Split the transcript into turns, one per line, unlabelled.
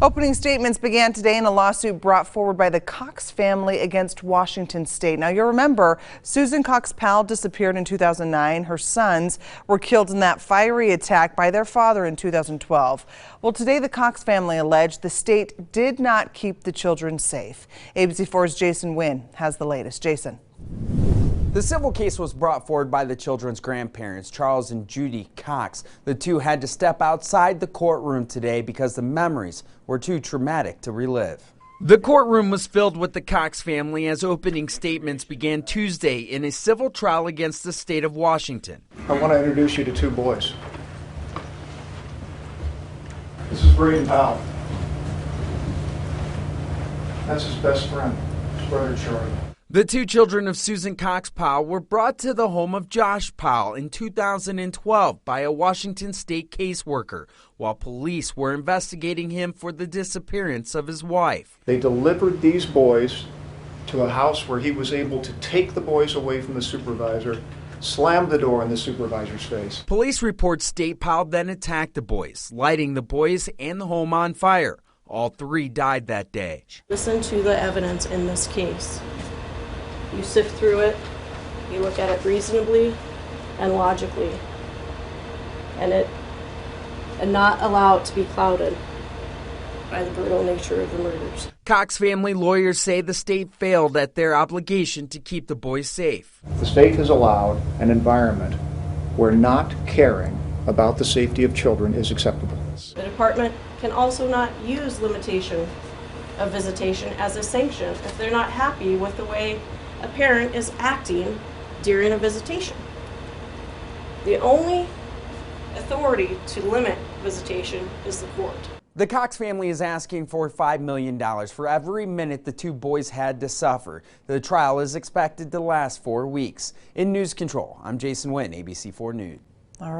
Opening statements began today in a lawsuit brought forward by the Cox family against Washington State. Now, you'll remember Susan Cox Powell disappeared in 2009. Her sons were killed in that fiery attack by their father in 2012. Well, today the Cox family alleged the state did not keep the children safe. ABC4's Jason Wynn has the latest. Jason.
The civil case was brought forward by the children's grandparents, Charles and Judy Cox. The two had to step outside the courtroom today because the memories were too traumatic to relive. The courtroom was filled with the Cox family as opening statements began Tuesday in a civil trial against the state of Washington.
I want to introduce you to two boys. This is Braden Powell. That's his best friend, his brother Charlie.
The two children of Susan Cox Powell were brought to the home of Josh Powell in 2012 by a Washington state caseworker while police were investigating him for the disappearance of his wife.
They delivered these boys to a house where he was able to take the boys away from the supervisor, slam the door in the supervisor's face.
Police report state Powell then attacked the boys, lighting the boys and the home on fire. All three died that day.
Listen to the evidence in this case. You sift through it, you look at it reasonably and logically, and not allow it to be clouded by the brutal nature of the murders.
Cox family lawyers say the state failed at their obligation to keep the boys safe.
The state has allowed an environment where not caring about the safety of children is acceptable.
The department can also not use limitation of visitation as a sanction if they're not happy with the way a parent is acting during a visitation. The only authority to limit visitation is the court.
The Cox family is asking for $5 million for every minute the two boys had to suffer. The trial is expected to last 4 weeks. In News Control, I'm Jason Wynn, ABC4 News.
All right.